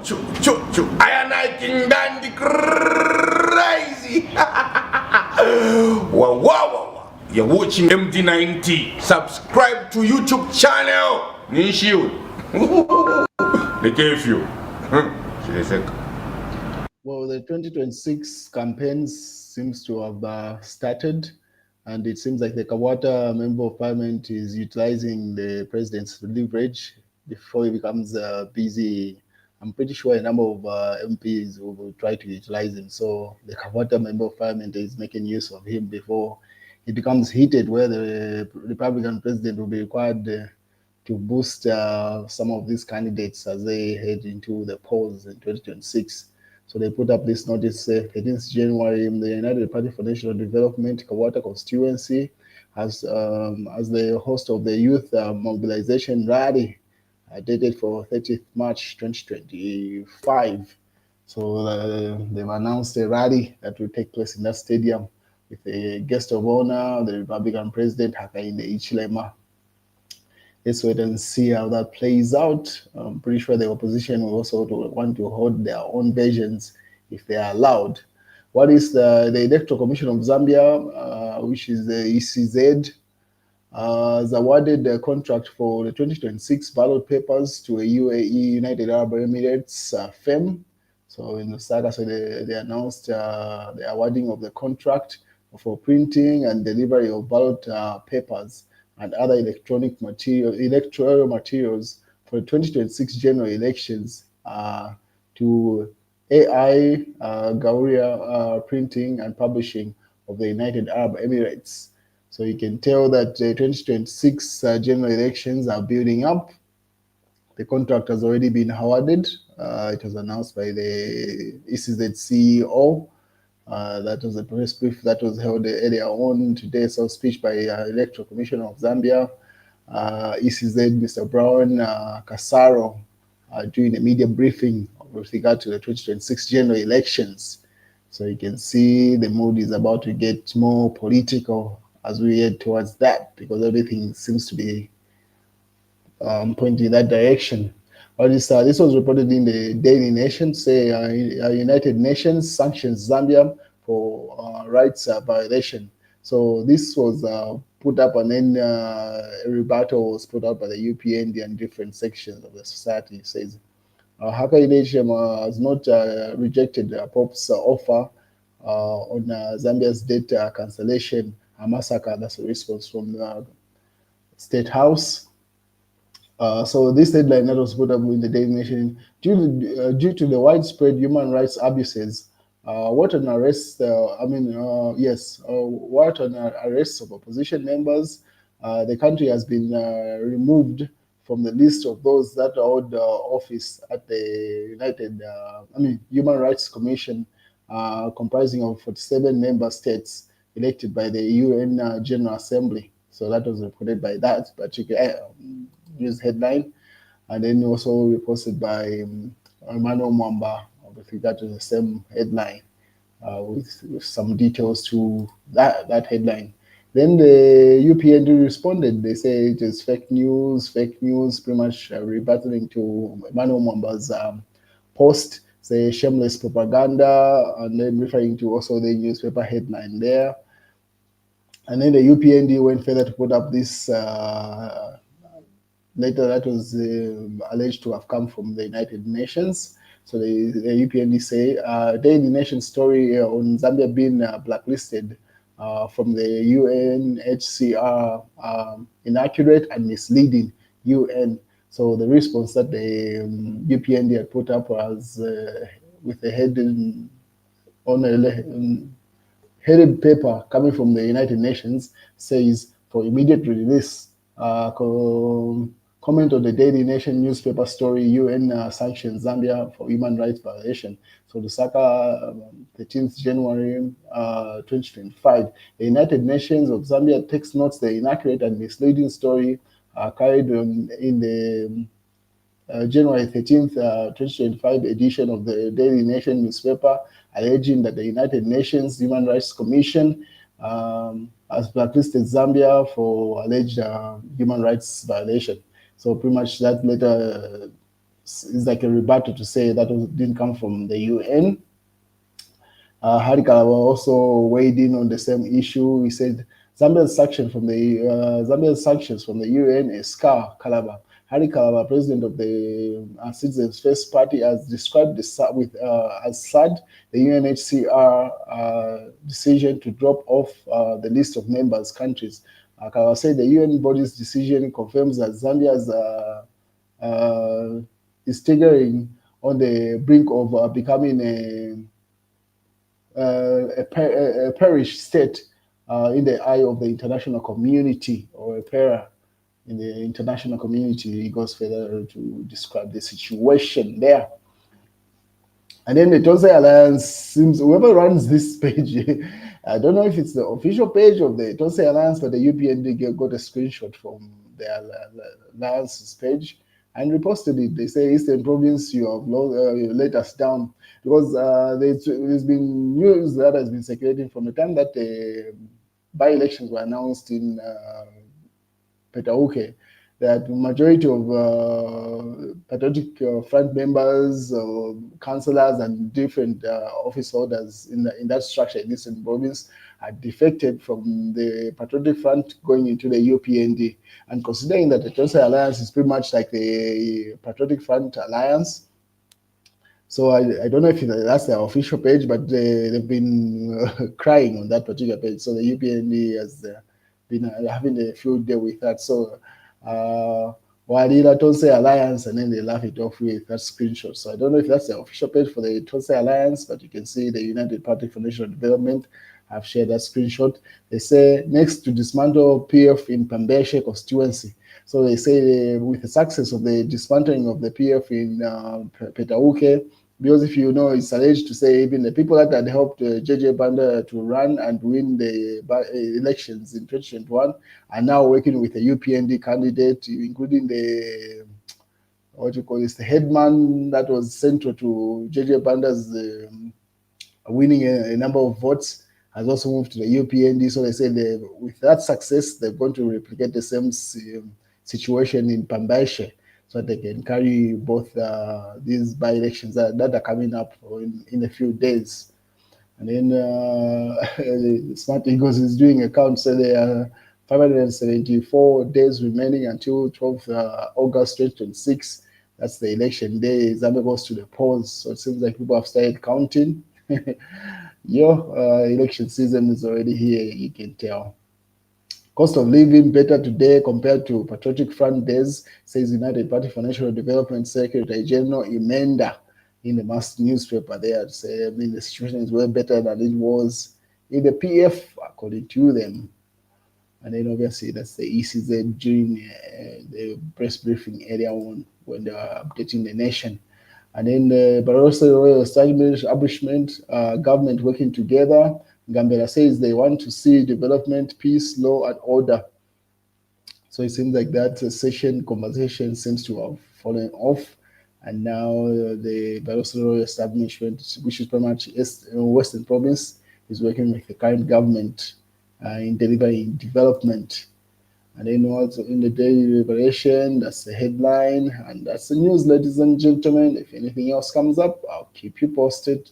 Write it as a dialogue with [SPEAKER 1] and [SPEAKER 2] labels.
[SPEAKER 1] I and I King Dandy crazy. Wow. You're watching MD90. Subscribe to YouTube channel. Nishiu. They gave you.
[SPEAKER 2] Well, the 2026 campaigns seems to have started, and it seems like the Kawata Member of Parliament is utilizing the president's leverage before he becomes busy. I'm pretty sure a number of MPs will try to utilize him. So the Kawata Member of Parliament is making use of him before it becomes heated, where the Republican president will be required to boost some of these candidates as they head into the polls in 2026. So they put up this notice 13th January in the United Party for National Development, Kawata constituency, as the host of the youth mobilization rally dated for 30th March 2025. So they've announced a rally that will take place in that stadium with a guest of honor, the Republican President Hakainde Hichilema. Let's wait and see how that plays out. I'm pretty sure the opposition will also want to hold their own versions if they are allowed. What is the Electoral Commission of Zambia, which is the ECZ, has awarded the contract for the 2026 ballot papers to a UAE, United Arab Emirates firm. So in the Lusaka, so they announced the awarding of the contract for printing and delivery of ballot papers and other electoral materials for the 2026 general elections to AI Gauria Printing and Publishing of the United Arab Emirates. So you can tell that the 2026 general elections are building up. The contract has already been awarded. It was announced by the ECZ CEO. That was a press brief that was held earlier on today. So speech by Electoral Commissioner of Zambia, ECZ, Mr. Brown Kasaro, during a media briefing with regard to the 2026 general elections. So you can see the mood is about to get more political as we head towards that, because everything seems to be pointing in that direction. This was reported in the Daily Nation, say United Nations sanctions Zambia for rights violation. So this was put up, and then a rebuttal was put up by the UPND and different sections of the society. It says Hakainde has not rejected Pope's offer on Zambia's debt cancellation massacre. That's a response from the State House. So this headline that was put up in the Daily Nation, due to the widespread human rights abuses, what on arrests of opposition members, the country has been removed from the list of those that hold office at the Human Rights Commission, comprising of 47 member states elected by the UN General Assembly. So that was reported by that particular news headline, and then also reposted by Emmanuel Mwamba with regard to the same headline, with some details to that headline. Then the UPND responded. They say it is fake news, pretty much rebattling to Emmanuel Mwamba's post, say shameless propaganda, and then referring to also the newspaper headline there. And then the UPND went further to put up this letter that was alleged to have come from the United Nations. So the UPND say Daily Nation story on Zambia being blacklisted from the UNHCR, inaccurate and misleading UN. So the response that the UPND had put up was with a headed paper coming from the United Nations, says for immediate release. Comment on the Daily Nation newspaper story, UN sanctions Zambia for human rights violation. So Lusaka, 13th January 2025. The United Nations of Zambia takes notes the inaccurate and misleading story carried on in the January 13th, 2025 edition of the Daily Nation newspaper, alleging that the United Nations Human Rights Commission has blacklisted Zambia for alleged human rights violation. So pretty much that letter is like a rebuttal to say that didn't come from the UN. Hari Kalaba also weighed in on the same issue. He said Zambia's sanctions from the UN is scar Kalaba. Hari Kalaba, president of the Citizens First Party, has described as sad the UNHCR decision to drop off the list of members countries. Kalaba said the UN body's decision confirms that Zambia's is staggering on the brink of becoming a parish state in the eye of the international community, or a para in the international community. He goes further to describe the situation there. And then the Tonsai Alliance seems, whoever runs this page, I don't know if it's the official page of the Tonsai Alliance, but the UPND got a screenshot from the Alliance's page and reposted it. They say, Eastern Province, you have let us down. Because there's been news that has been circulating from the time that the by-elections were announced in Petauke, that the majority of Patriotic Front members, councillors, and different office holders in that structure in Eastern Province had defected from the Patriotic Front going into the UPND. And considering that the Tonsai Alliance is pretty much like the Patriotic Front Alliance, so I don't know if that's their official page, but they've been crying on that particular page. So the UPND has been having a field day with that. So Wadira Tonsai Alliance, and then they laugh it off with that screenshot. So I don't know if that's the official page for the Tonsai Alliance, but you can see the United Party for National Development have shared that screenshot. They say next to dismantle PF in Pambeshe constituency. So they say with the success of the dismantling of the PF in Petauke, because if you know, it's alleged to say even the people that had helped JJ Banda to run and win the elections in 2021 are now working with a UPND candidate, including the the headman that was central to JJ Banda's winning a number of votes, has also moved to the UPND. So they say with that success, they're going to replicate the same situation in Pambaishe, so they can carry both these by-elections that are coming up in a few days. And then Smart Eagles is doing a count, so there are 574 days remaining until 12th August 2026. That's the election day. Zambia goes to the polls, so it seems like people have started counting. Election season is already here, you can tell. Cost of living better today compared to Patriotic Front days, says United Party for National Development Secretary General Imenda in the mass newspaper there. Say, the situation is way better than it was in the PF, according to them. And then obviously that's the ECZ during the press briefing earlier on when they were updating the nation. And then but also royal establishment, government working together. Gambela says they want to see development, peace, law, and order. So it seems like that session conversation seems to have fallen off. And now the Barroso royal establishment, which is pretty much Western Province, is working with the current government in delivering development. And then also in the daily liberation, that's the headline, and that's the news, ladies and gentlemen. If anything else comes up, I'll keep you posted.